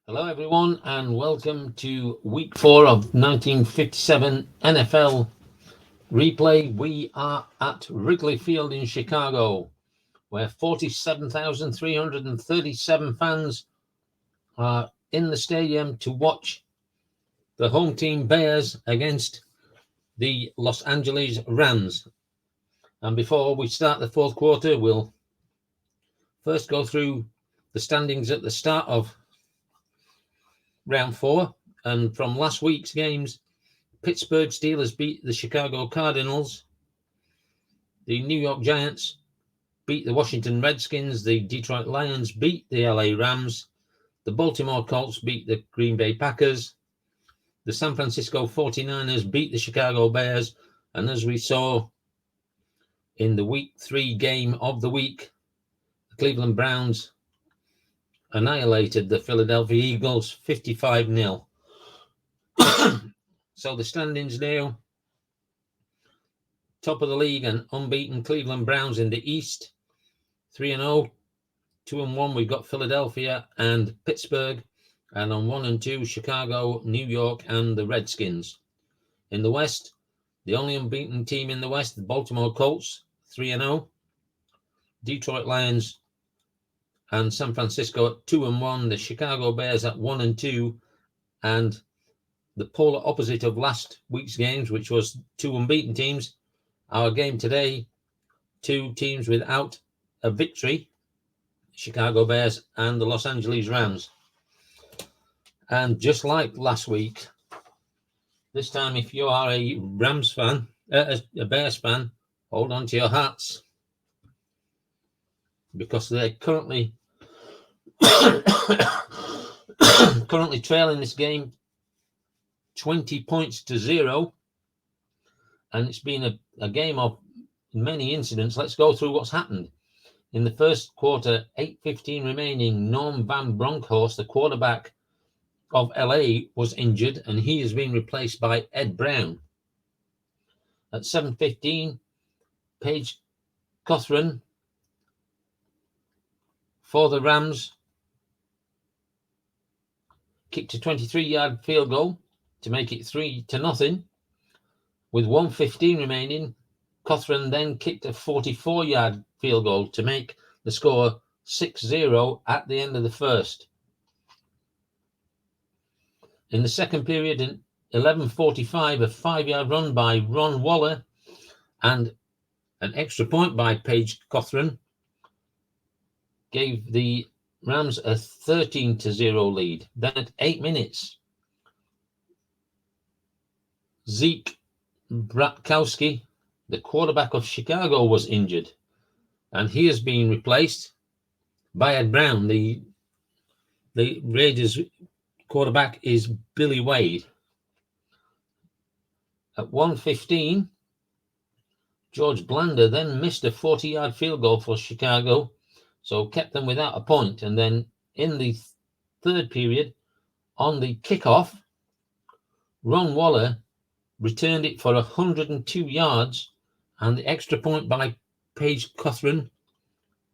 Hello, everyone, and welcome to week 4 of 1957 NFL replay. We are at Wrigley Field in Chicago, where 47,337 fans are in the stadium to watch the home team Bears against the Los Angeles Rams. And before we start the fourth quarter, we'll first go through the standings at the start of round 4. And from last week's games, Pittsburgh Steelers beat the Chicago Cardinals. The New York Giants beat the Washington Redskins. The Detroit Lions beat the LA Rams. The Baltimore Colts beat the Green Bay Packers. The San Francisco 49ers beat the Chicago Bears. And as we saw in the week 3 game of the week, the Cleveland Browns annihilated the Philadelphia Eagles 55-0. So the standings now: top of the league and unbeaten Cleveland Browns in the East, 3-0. 2-1, we've got Philadelphia and Pittsburgh. And on 1 and 2, Chicago, New York, and the Redskins. In the West, the only unbeaten team in the West, the Baltimore Colts, 3-0. Detroit Lions and San Francisco at 2-1. The Chicago Bears at 1 and 2. And the polar opposite of last week's games, which was 2 unbeaten teams, our game today, 2 teams without a victory, Chicago Bears and the Los Angeles Rams. And just like last week, this time, if you are a Rams fan, a Bears fan, hold on to your hats, because they're currently trailing this game 20 points to 0, and it's been a game of many incidents. Let's go through what's happened. In the first quarter, 8:15 remaining, Norm Van Bronckhorst, the quarterback of LA, was injured, and he has been replaced by Ed Brown. At 7:15, Paige Cothran for the Rams kicked a 23-yard field goal to make it 3-0. With 1:15 remaining, Cothran then kicked a 44-yard field goal to make the score 6-0 at the end of the first. In the second period, in 11:45, a 5-yard run by Ron Waller and an extra point by Paige Cothran gave the Rams a 13-0 lead. Then at 8 minutes, Zeke Bratkowski, the quarterback of Chicago, was injured, and he has been replaced by Ed Brown. The Raiders quarterback is Billy Wade. At 1:15, George Blanda then missed a 40-yard field goal for Chicago, so kept them without a point. And then in the third period, on the kickoff, Ron Waller returned it for 102 yards, and the extra point by Paige Cothran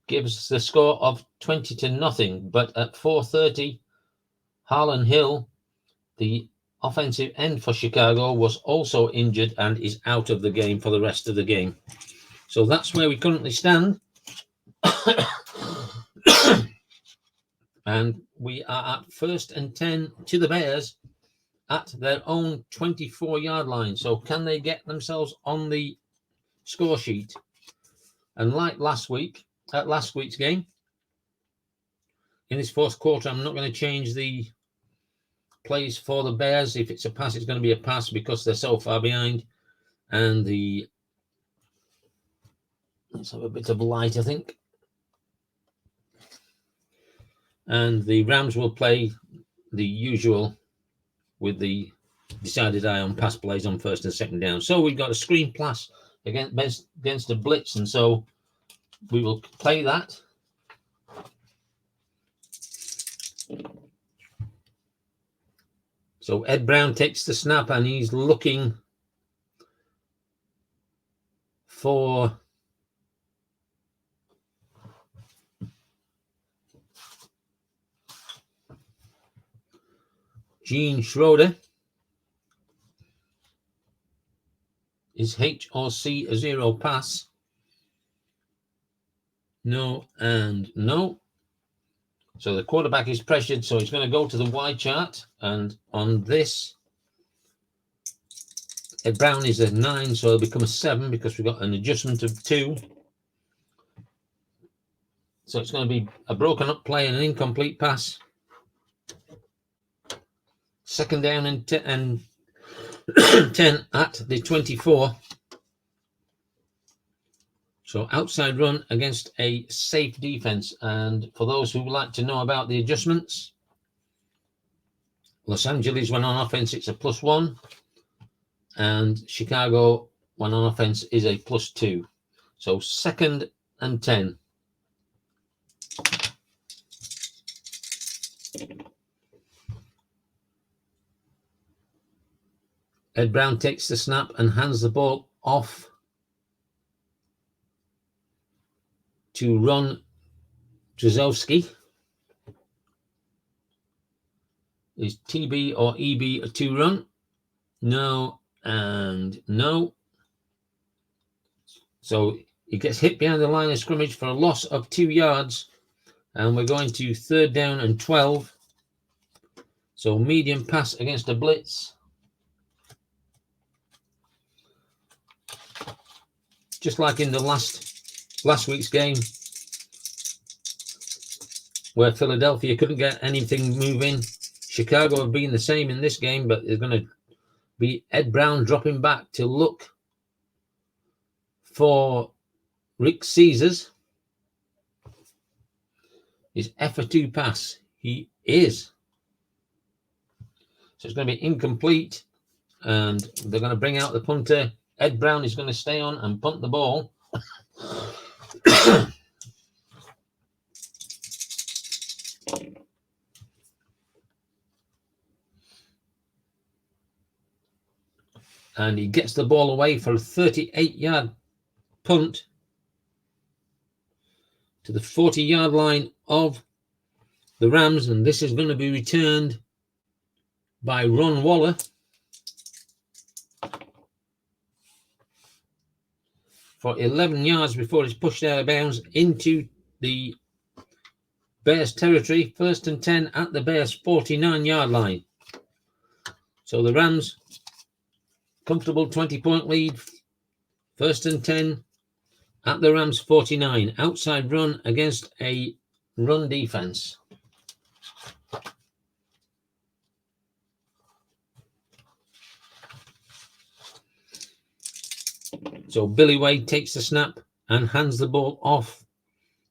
gives the score of 20-0. But at 4:30, Harlan Hill, the offensive end for Chicago, was also injured and is out of the game for the rest of the game. So that's where we currently stand. And we are at 1st and 10 to the Bears at their own 24-yard line. So can they get themselves on the score sheet? And like last week's game, in this fourth quarter, I'm not going to change the plays for the Bears. If it's a pass, it's going to be a pass because they're so far behind. And let's have a bit of light, I think. And the Rams will play the usual with the decided eye on pass plays on first and second down. So we've got a screen pass against a blitz, and so we will play that. So Ed Brown takes the snap, and he's looking for Gene Schroeder. Is H or C a zero pass? No and no. So the quarterback is pressured, so he's going to go to the Y chart. And on this, Ed Brown is a 9, so it'll become a 7 because we've got an adjustment of 2. So it's going to be a broken up play and an incomplete pass. Second down and 10 at the 24. So outside run against a safe defense. And for those who would like to know about the adjustments, Los Angeles, when on offense, it's a +1. And Chicago, when on offense, is a +2. So second and 10. Ed Brown takes the snap and hands the ball off to Ron Drzowski. Is TB or EB a 2-run? No and no. So he gets hit behind the line of scrimmage for a loss of 2 yards. And we're going to third down and 12. So medium pass against a blitz. Just like in the last week's game, where Philadelphia couldn't get anything moving. Chicago have been the same in this game, but there's going to be Ed Brown dropping back to look for Rick Caesars. Is F a 2 pass? He is. So it's going to be incomplete, and they're going to bring out the punter. Ed Brown is going to stay on and punt the ball. And he gets the ball away for a 38-yard punt to the 40-yard line of the Rams. And this is going to be returned by Ron Waller. For 11 yards before it's pushed out of bounds into the Bears territory. First and 10 at the Bears 49-yard line. So the Rams, comfortable 20-point lead. First and 10 at the Rams 49. Outside run against a run defense. So Billy Wade takes the snap and hands the ball off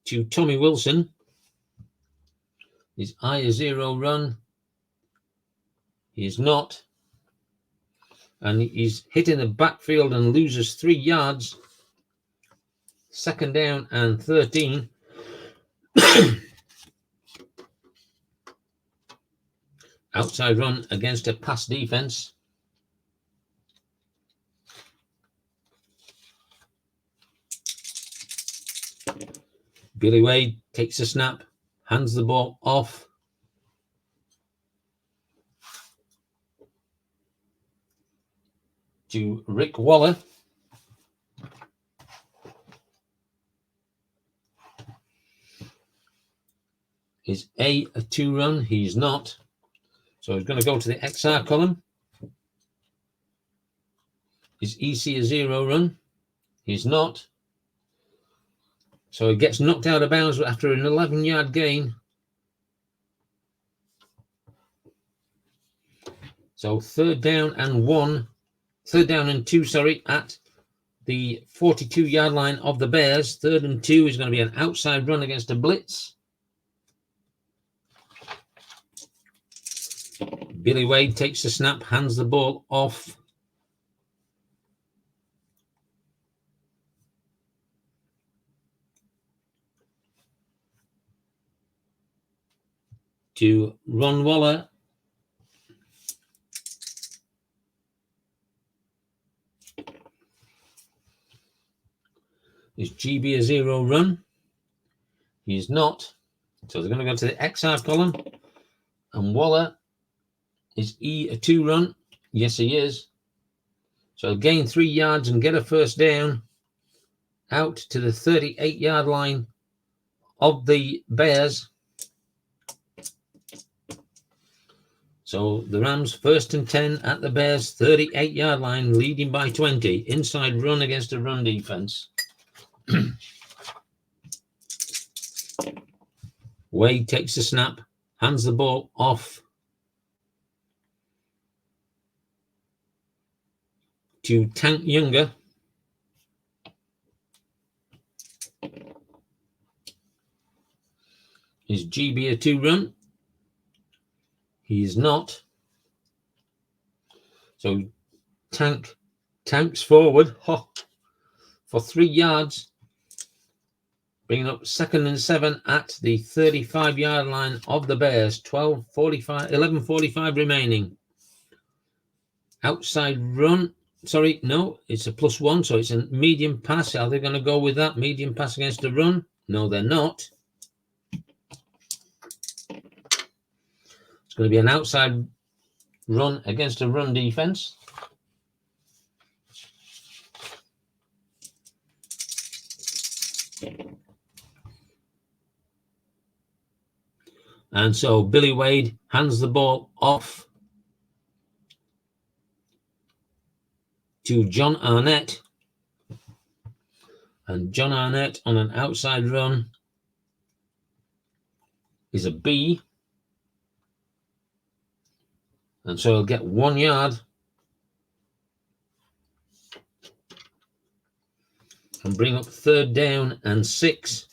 to Tommy Wilson. Is I a 0 run? He is not. And he's hit in the backfield and loses 3 yards. Second down and 13. Outside run against a pass defense. Billy Wade takes a snap, hands the ball off to Rick Waller. Is A 2 run? He's not. So he's going to go to the XR column. Is EC a 0 run? He's not. So he gets knocked out of bounds after an 11-yard gain. So third down and 2, at the 42-yard line of the Bears. Third and 2 is going to be an outside run against a blitz. Billy Wade takes the snap, hands the ball off to Ron Waller. Is GB a 0 run? He's not. So they're going to go to the XR column. And Waller Is he a 2-run? Yes, he is. So he'll gain 3 yards and get a first down out to the 38-yard line of the Bears. So the Rams 1st and 10 at the Bears 38-yard line, leading by 20. Inside run against a run defense. Wade takes the snap, hands the ball off to Tank Younger. Is GB a 2-run? He is not. So Tanks forward for 3 yards, bringing up 2nd and 7 at the 35-yard line of the Bears. 11:45 remaining. Outside run. Sorry, no, it's a +1, so it's a medium pass. Are they going to go with that? Medium pass against a run? No, they're not. It's going to be an outside run against a run defense. And so Billy Wade hands the ball off to John Arnett. And John Arnett on an outside run is a B. And so he'll get 1 yard. And bring up 3rd down and 6.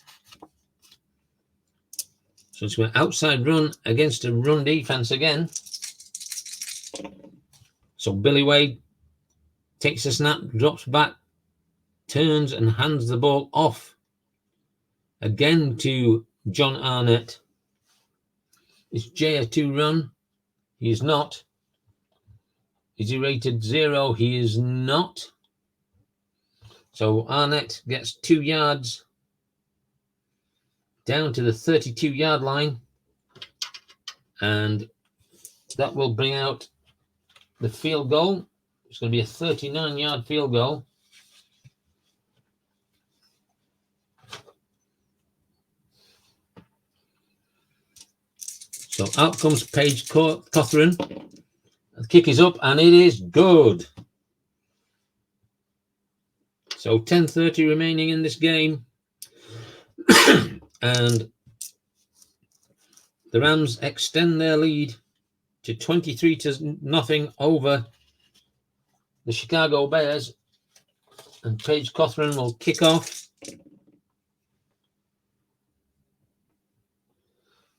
So it's an outside run against a run defense again. So Billy Wade takes a snap, drops back, turns and hands the ball off again to John Arnett. Is Jay a 2-run? He is not. Is he rated 0? He is not. So Arnett gets 2 yards down to the 32-yard line, and that will bring out the field goal. It's going to be a 39-yard field goal. So out comes Paige Cothran. The kick is up, and it is good. So 10:30 remaining in this game. And the Rams extend their lead to 23-0 over the Chicago Bears. And Paige Cothran will kick off.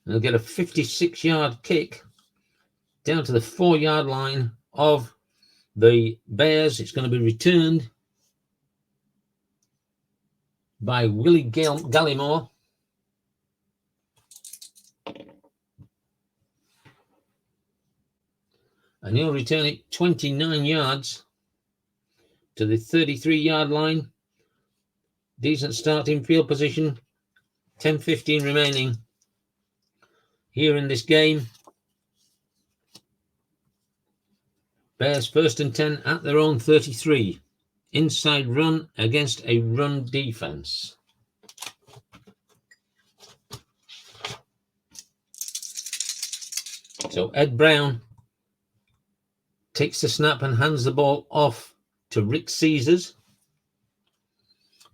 And they'll get a 56-yard kick down to the 4-yard line of the Bears. It's going to be returned by Willie Gallimore. And he'll return it 29 yards to the 33-yard line. Decent starting field position. 10:15 remaining here in this game. Bears 1st and 10 at their own 33. Inside run against a run defense. So Ed Brown takes the snap and hands the ball off to Rick Caesars.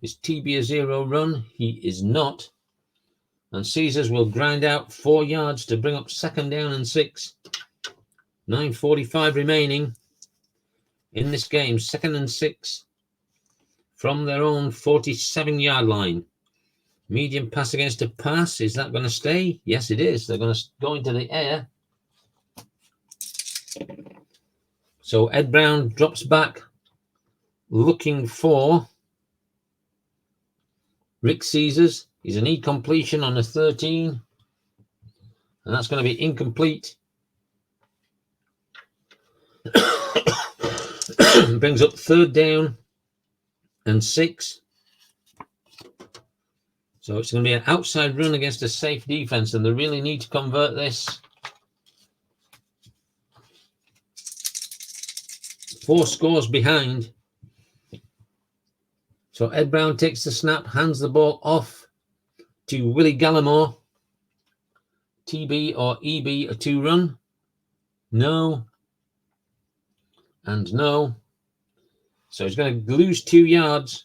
Is TB a 0-run? He is not. And Caesars will grind out 4 yards to bring up 2nd down and 6. 9:45 remaining in this game. 2nd and 6 from their own 47-yard line. Medium pass against a pass. Is that going to stay? Yes, it is. They're going to go into the air. So Ed Brown drops back, looking for Rick Caesars. He's an incompletion on a 13. And that's going to be incomplete. Brings up 3rd down and 6. So it's going to be an outside run against a safe defense, and they really need to convert this. 4 scores behind. So Ed Brown takes the snap, hands the ball off to Willie Gallimore. TB or EB, a 2-run. No. And no. So he's going to lose 2 yards.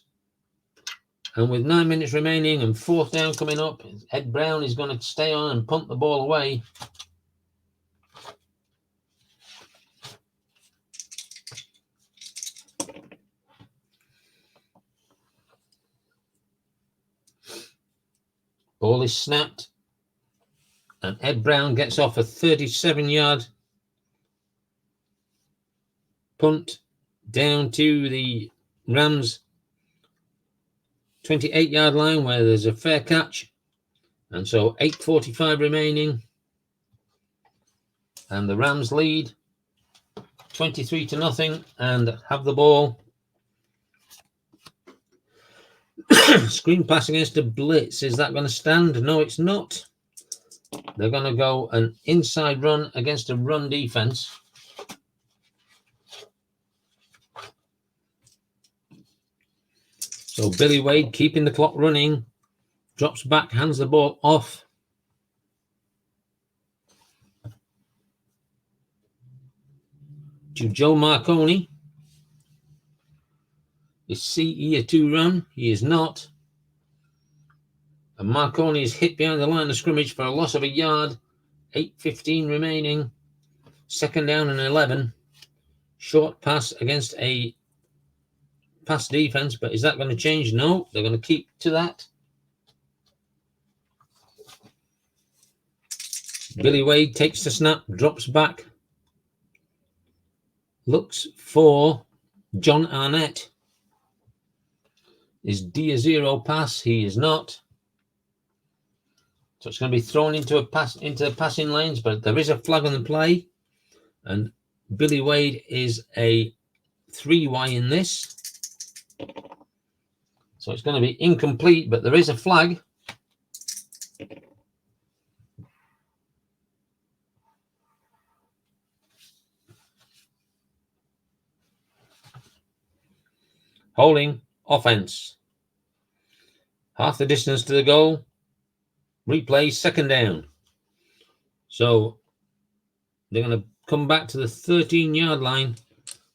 And with 9 minutes remaining and 4th down coming up, Ed Brown is going to stay on and punt the ball away. Ball is snapped. And Ed Brown gets off a 37-yard punt down to the Rams' 28-yard line where there's a fair catch. And so 8:45 remaining. And the Rams lead 23-0 and have the ball. Screen pass against a blitz. Is that going to stand? No, it's not. They're going to go an inside run against a run defense. So Billy Wade, keeping the clock running, drops back, hands the ball off. To Joe Marconi. Is CE a 2-run? He is not. And Marconi is hit behind the line of scrimmage for a loss of a yard. 8:15 remaining. 2nd down and 11. Short pass against a pass defense, but is that going to change? No, they're going to keep to that. Billy Wade takes the snap, drops back, looks for John Arnett. Is D a 0 pass? He is not. So it's going to be thrown into the passing lanes, but there is a flag on the play, and Billy Wade is a 3Y in this. So it's going to be incomplete, but there is a flag. Holding offense. Half the distance to the goal. Replay, 2nd down. So they're going to come back to the 13-yard line,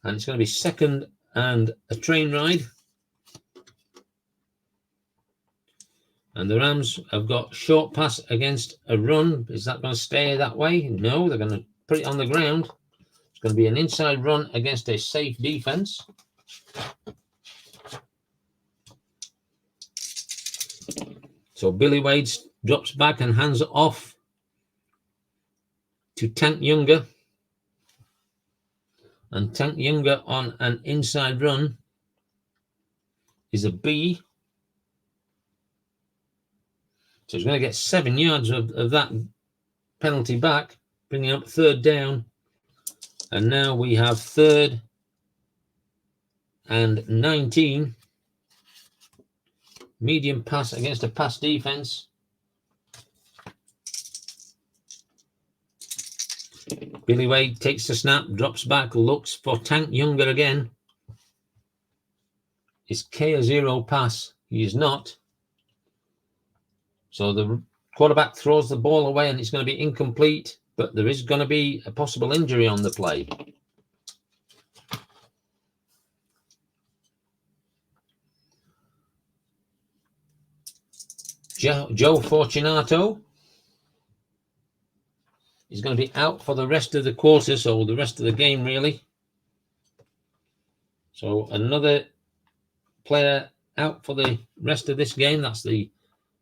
and it's going to be 2nd and a train ride. And the Rams have got short pass against a run. Is that going to stay that way? No, they're going to put it on the ground. It's going to be an inside run against a safe defense. So Billy Wade drops back and hands it off to Tank Younger. And Tank Younger on an inside run is a B. So he's going to get 7 yards of that penalty back, bringing up 3rd down. And now we have 3rd and 19. Medium pass against a pass defense. Billy Wade takes the snap, drops back, looks for Tank Younger again. Is K a 0 pass? He is not. So the quarterback throws the ball away and it's going to be incomplete, but there is going to be a possible injury on the play. Joe Fortunato is going to be out for the rest of the quarter, so the rest of the game, really. So another player out for the rest of this game. That's the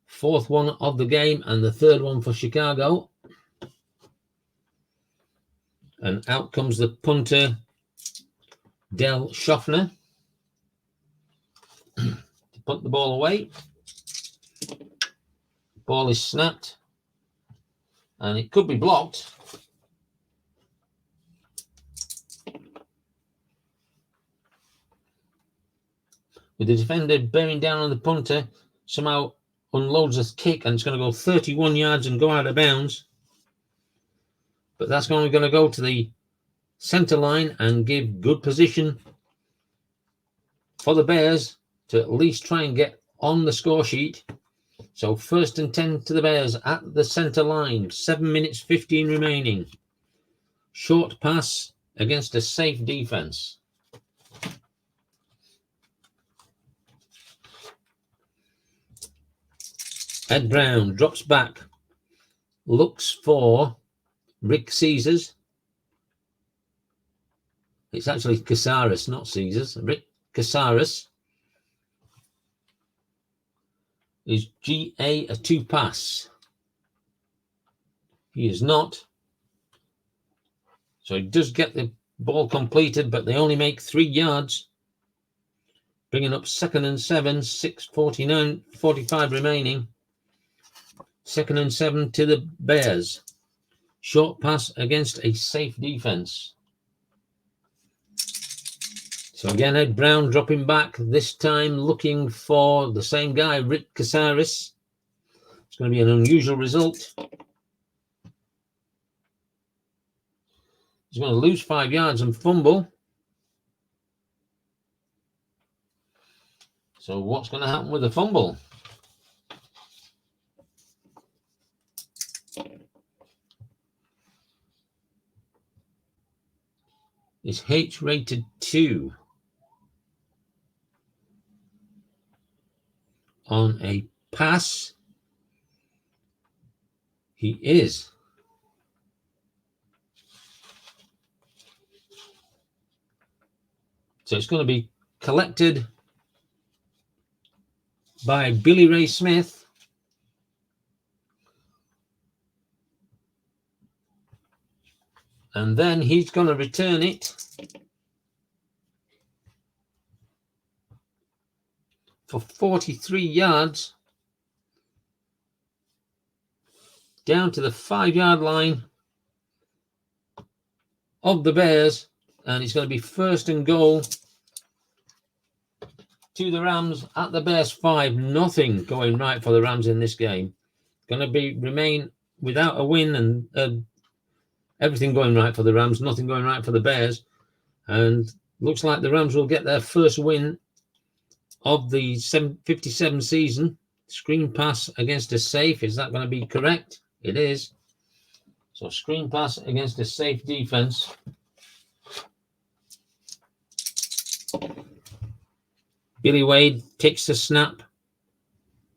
4th one of the game and the 3rd one for Chicago. And out comes the punter, Del Schaffner, to punt the ball away. Ball is snapped, and it could be blocked. With the defender bearing down on the punter, somehow unloads a kick, and it's going to go 31 yards and go out of bounds. But that's only going to go to the centre line and give good position for the Bears to at least try and get on the score sheet. So 1st and 10 to the Bears at the centre line. 7 minutes 15 remaining. Short pass against a safe defence. Ed Brown drops back. Looks for Rick Caesars. It's actually Casares, not Caesars. Rick Casares. Is GA a 2 pass? He is not. So he does get the ball completed, but they only make 3 yards. Bringing up 2nd and 7, 6:49, 45 remaining. 2nd and 7 to the Bears. Short pass against a safe defense. So again, Ed Brown dropping back, this time looking for the same guy, Rick Casares. It's going to be an unusual result. He's going to lose 5 yards and fumble. So what's going to happen with the fumble? Is H rated 2 on a pass? He is. So it's going to be collected by Billy Ray Smith. And then he's going to return it for 43 yards down to the 5-yard line of the Bears. And it's going to be 1st and goal to the Rams at the Bears 5. Nothing going right for the Rams in this game. Going to remain without a win, and everything going right for the Rams, nothing going right for the Bears. And looks like the Rams will get their first win of the 57 season. Screen pass against a safe. Is that going to be correct? It is. So screen pass against a safe defense. Billy Wade takes the snap.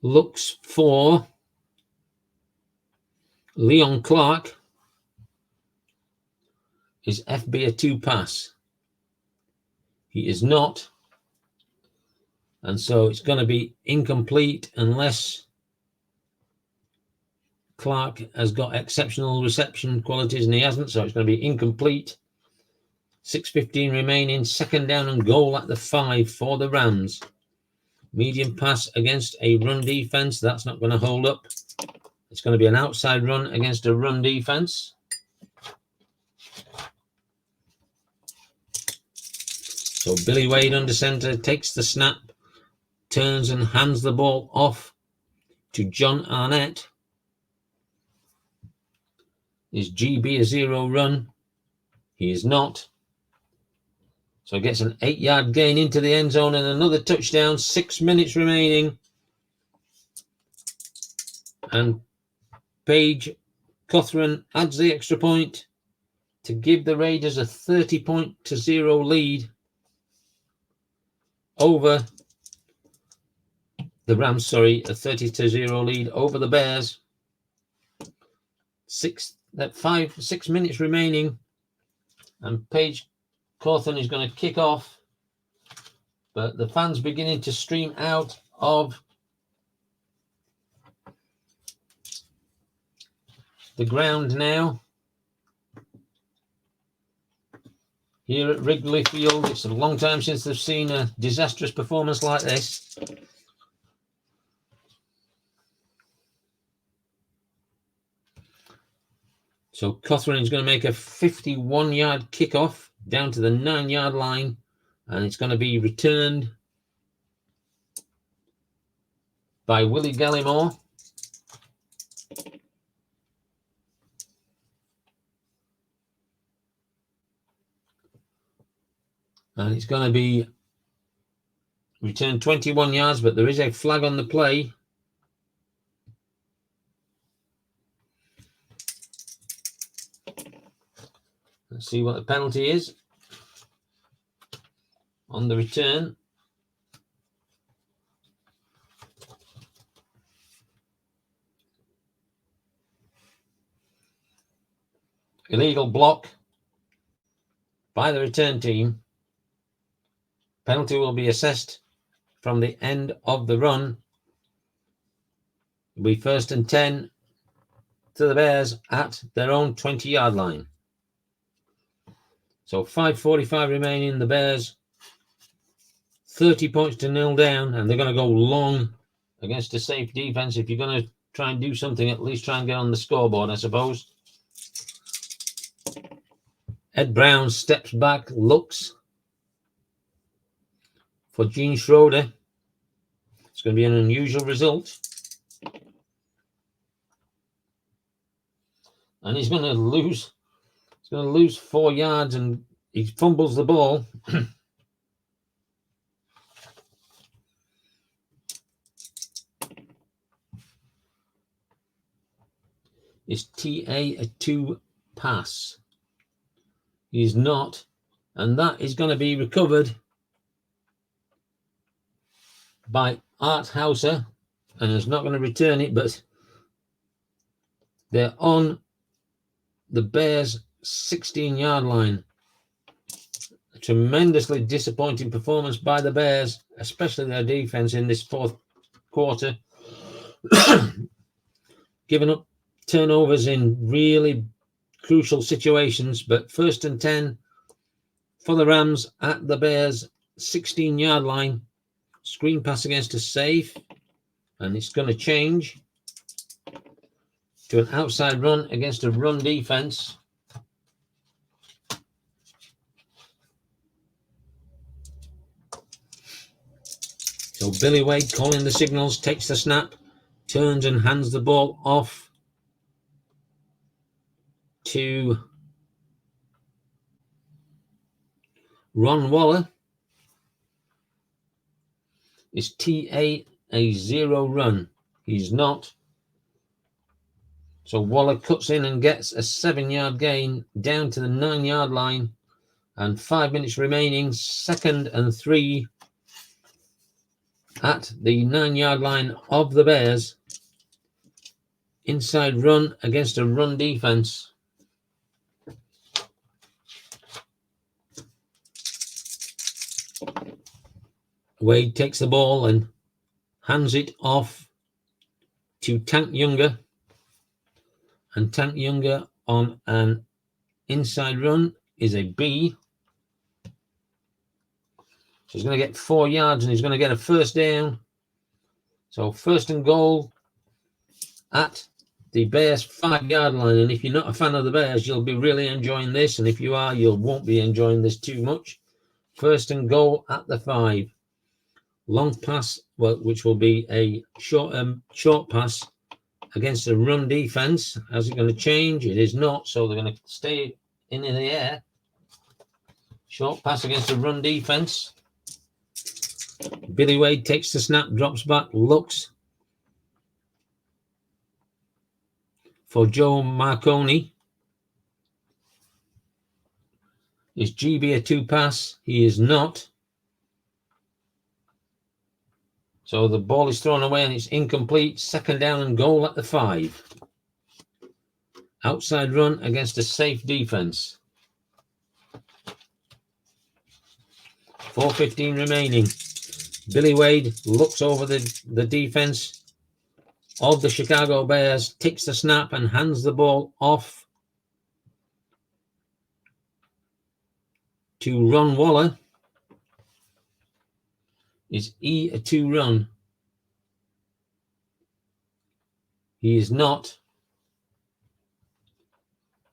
Looks for Leon Clark. Is FB a 2 pass? He is not. And so it's going to be incomplete unless Clark has got exceptional reception qualities, and he hasn't. So it's going to be incomplete. 6:15 remaining. 2nd down and goal at the 5 for the Rams. Medium pass against a run defense. That's not going to hold up. It's going to be an outside run against a run defense. So Billy Wade under center takes the snap, turns and hands the ball off to John Arnett. Is GB a 0 run? He is not. So gets an 8-yard gain into the end zone and another touchdown. 6 minutes remaining. And Paige Cothran adds the extra point to give the Raiders a 30-0 lead over the Rams, a 30-0 lead over the Bears. 6 minutes remaining, and Paige Cawthon is going to kick off, but the fans beginning to stream out of the ground now. Here at Wrigley Field, it's a long time since they've seen a disastrous performance like this. So Cawthon is going to make a 51-yard kickoff down to the 9-yard line, and it's going to be returned by Willie Gallimore. And it's going to be returned 21 yards, but there is a flag on the play. Let's see what the penalty is on the return. Illegal block by the return team. Penalty will be assessed from the end of the run. It'll be 1st and 10 to the Bears at their own 20-yard line. So 5:45 remaining. The Bears 30 points to 0 down, and they're going to go long against a safe defense. If you're going to try and do something, at least try and get on the scoreboard, I suppose. Ed Brown steps back, looks for Gene Schroeder. It's going to be an unusual result. And he's going to lose. He's going to lose 4 yards, and he fumbles the ball. Is TA a 2 pass? He's not, and that is going to be recovered by Art Hauser, and is not going to return it, but they're on the Bears' 16-yard line. A tremendously disappointing performance by the Bears, especially their defense in this fourth quarter. Giving up turnovers in really crucial situations, but 1st and 10 for the Rams at the Bears' 16-yard line. Screen pass against a safe, and it's going to change to an outside run against a run defense. So Billy Wade calling the signals, takes the snap, turns and hands the ball off to Ron Waller. Is TA a 0 run? He's not. So Waller cuts in and gets a 7-yard gain down to the 9-yard line, and 5 minutes remaining. 2nd and 3 at the 9-yard line of the Bears. Inside run against a run defense. Wade takes the ball and hands it off to Tank Younger. And Tank Younger on an inside run is a B. So he's going to get 4 yards, and he's going to get a 1st down. So 1st and goal at the Bears 5-yard line. And if you're not a fan of the Bears, you'll be really enjoying this. And if you are, you won't be enjoying this too much. 1st and goal at the 5. Long pass, well, which will be a short pass against a run defense. How's it going to change? It is not, so they're going to stay in the air. Short pass against a run defense. Billy Wade takes the snap, drops back, looks for Joe Marconi. Is GB a 2 pass? He is not. So the ball is thrown away and it's incomplete. 2nd down and goal at the 5. Outside run against a safe defense. 4:15 remaining. Billy Wade looks over the defense of the Chicago Bears, takes the snap and hands the ball off to Ron Waller. Is E a 2 run? He is not.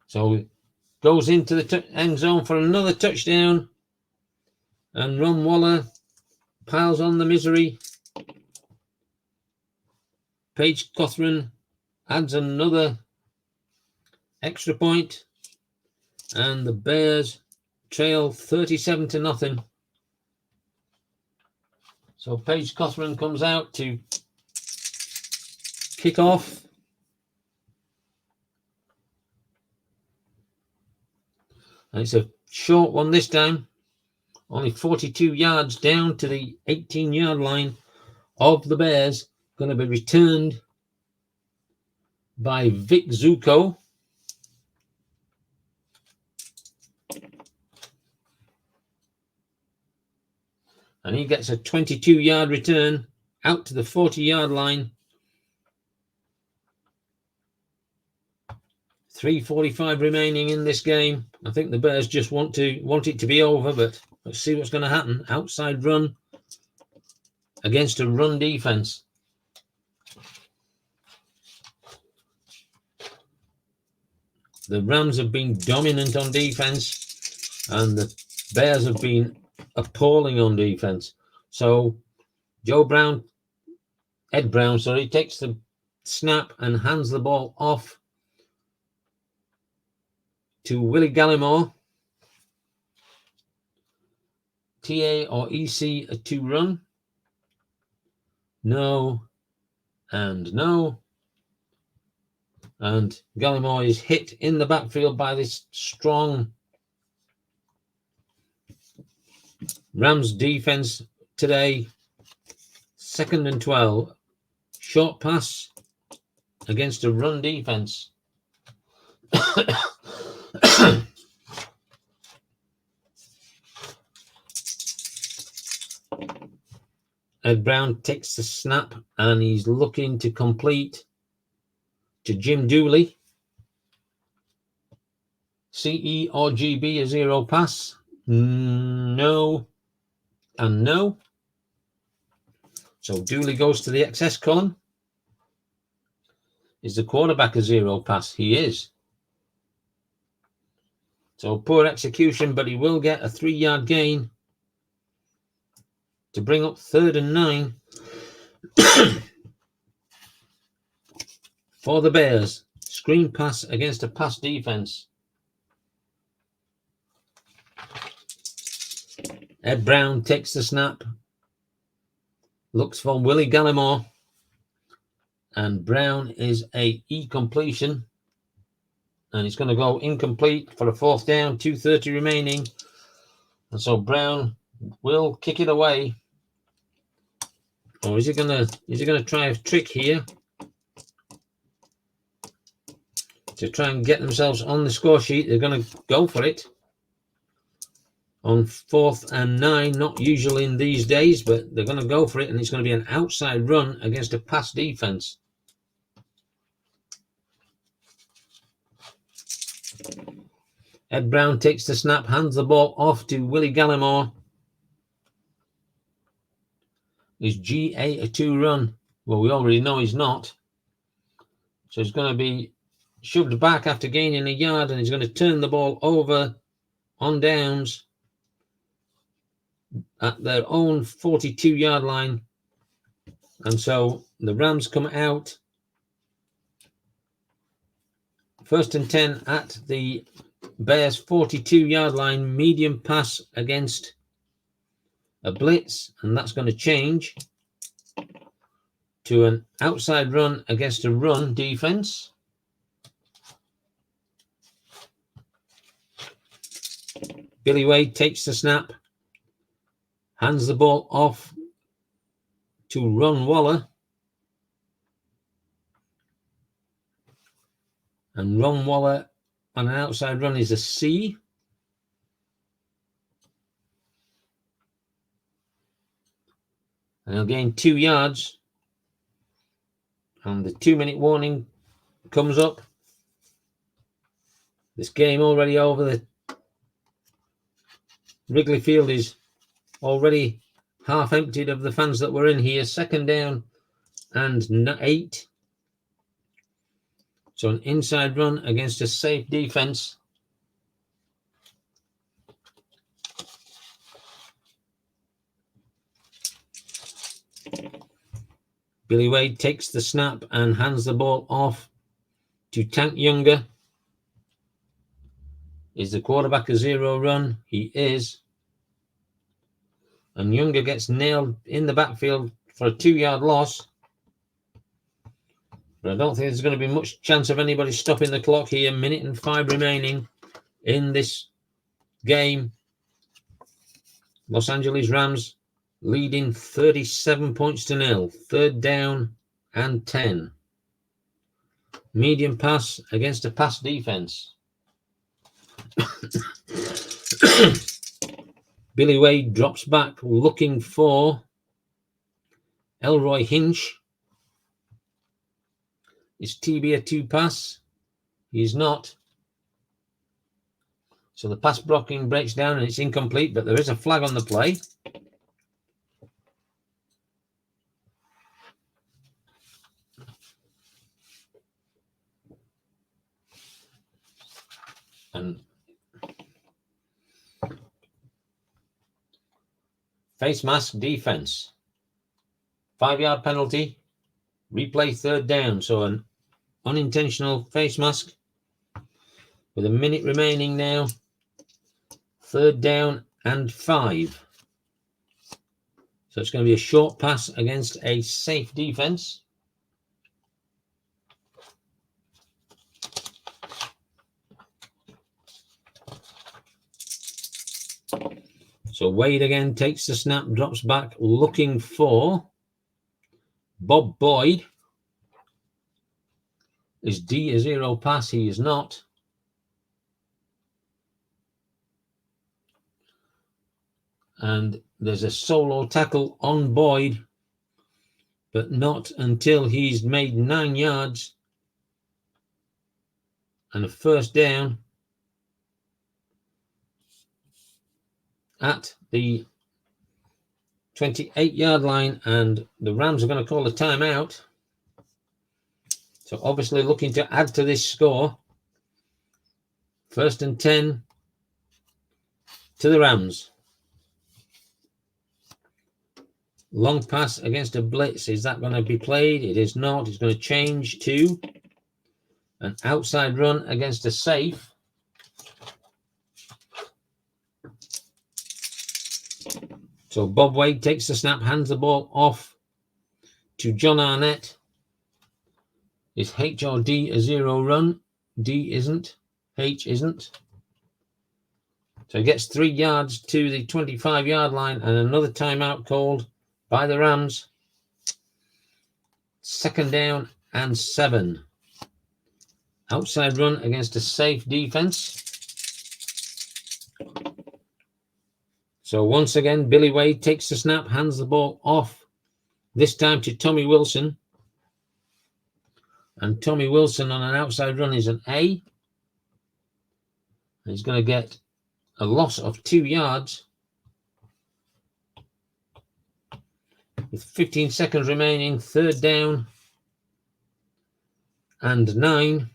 So goes into the end zone for another touchdown. And Ron Waller piles on the misery. Paige Cothran adds another extra point. And the Bears trail 37-0 So Paige Cothran comes out to kick off. And it's a short one this time. Only 42 yards down to the 18-yard line of the Bears. Going to be returned by Vic Zuko. And he gets a 22-yard return out to the 40-yard line. 3:45 remaining in this game. I think the Bears just want it to be over, but let's see what's going to happen. Outside run against a run defense. The Rams have been dominant on defense, and the Bears have been appalling on defense. So Ed Brown, takes the snap and hands the ball off to Willie Gallimore. TA or EC to run. No and no. And Gallimore is hit in the backfield by this strong Rams defense today. 2nd and 12. Short pass against a run defense. Ed Brown takes the snap and he's looking to complete to Jim Dooley. CE or GB, a zero pass. No and no. So Dooley goes to the XS column. Is the quarterback a zero pass? He is. So poor execution, but he will get a 3-yard gain to bring up 3rd and 9 for the Bears. Screen pass against a pass defense. Ed Brown takes the snap, looks for Willie Gallimore, and Brown is a E-completion, and it's going to go incomplete for a 4th down, 2:30 remaining, and so Brown will kick it away. Or is he gonna try a trick here to try and get themselves on the score sheet? They're going to go for it on 4th and 9. Not usual in these days, but they're going to go for it, and it's going to be an outside run against a pass defense. Ed Brown takes the snap, hands the ball off to Willie Gallimore. Is GA a 2 run? Well, we already know he's not. So he's going to be shoved back after gaining a yard, and he's going to turn the ball over on downs at their own 42-yard line. And so the Rams come out 1st and 10 at the Bears 42-yard line. Medium pass against a blitz, and that's going to change to an outside run against a run defense. Billy Wade takes the snap, hands the ball off to Ron Waller, and Ron Waller on an outside run is a C. And he'll gain 2 yards. And the 2-minute warning comes up. This game already over. The Wrigley Field is already half emptied of the fans that were in here. 2nd down and 8. So an inside run against a safe defense. Billy Wade takes the snap and hands the ball off to Tank Younger. Is the quarterback a zero run? He is. And Younger gets nailed in the backfield for a 2-yard loss. But I don't think there's going to be much chance of anybody stopping the clock here. 1:05 remaining in this game. Los Angeles Rams leading 37 points to 0. 3rd down and 10. Medium pass against a pass defense. Billy Wade drops back looking for Elroy Hinch. Is TB a 2 pass? He's not. So the pass blocking breaks down and it's incomplete, but there is a flag on the play. And face mask defense. 5-yard penalty. Replay 3rd down. So an unintentional face mask. With a minute remaining now. 3rd down and 5. So it's going to be a short pass against a safe defense. So Wade again takes the snap, drops back, looking for Bob Boyd. Is D a 0 pass? He is not. And there's a solo tackle on Boyd, but not until he's made 9 yards and a 1st down at the 28-yard line, and the Rams are going to call a timeout. So obviously looking to add to this score. 1st and 10 to the Rams. Long pass against a blitz. Is that going to be played? It is not. It's going to change to an outside run against a safe. So Bob Wade takes the snap, hands the ball off to John Arnett. Is H or D a 0 run? D isn't. H isn't. So he gets 3 yards to the 25-yard line and another timeout called by the Rams. 2nd down and 7. Outside run against a safe defense. So once again, Billy Wade takes the snap, hands the ball off, this time to Tommy Wilson. And Tommy Wilson on an outside run is an A. He's going to get a loss of 2 yards. With 15 seconds remaining, 3rd down and 9.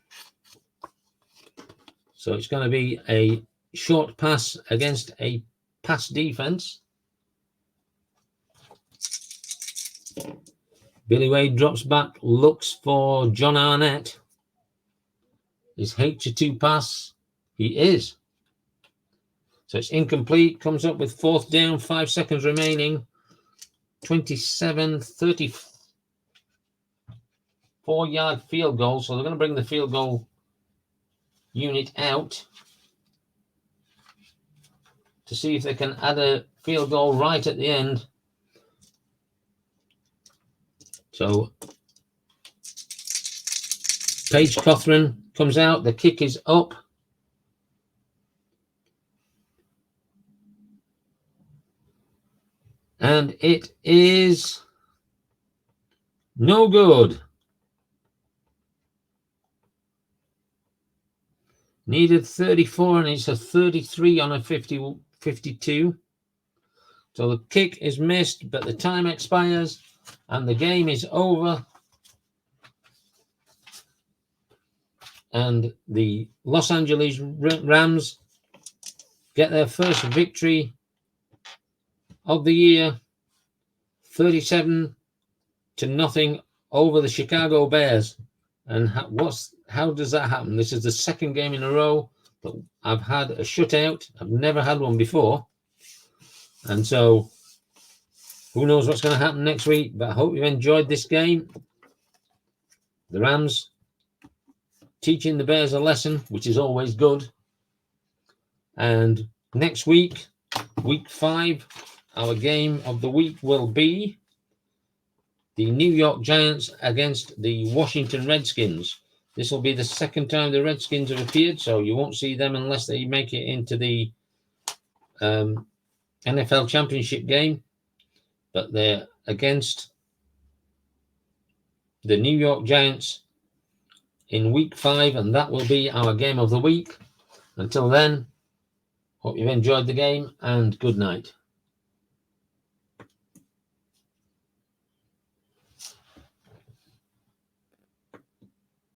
So it's going to be a short pass against a pass defense. Billy Wade drops back, looks for John Arnett. Is H a 2 pass? He is. So it's incomplete, comes up with 4th down, 5 seconds remaining. 27, 34-yard field goal. So they're going to bring the field goal unit out to see if they can add a field goal right at the end. So Paige Cothran comes out. The kick is up. And it is no good. Needed 34 and it's a 33 on a 52. So the kick is missed, but the time expires and the game is over. And the Los Angeles Rams get their first victory of the year, 37-0 over the Chicago Bears. And how does that happen? This is the 2nd game in a row that I've had a shutout. I've never had one before. And so Who knows what's going to happen next week, but I hope you've enjoyed this game. The Rams teaching the Bears a lesson, which is always good. And next week, week 5, our game of the week will be the New York Giants against the Washington Redskins. This will be the second time the Redskins have appeared, so you won't see them unless they make it into the NFL Championship game. But they're against the New York Giants in week 5, and that will be our game of the week. Until then, hope you've enjoyed the game, and good night.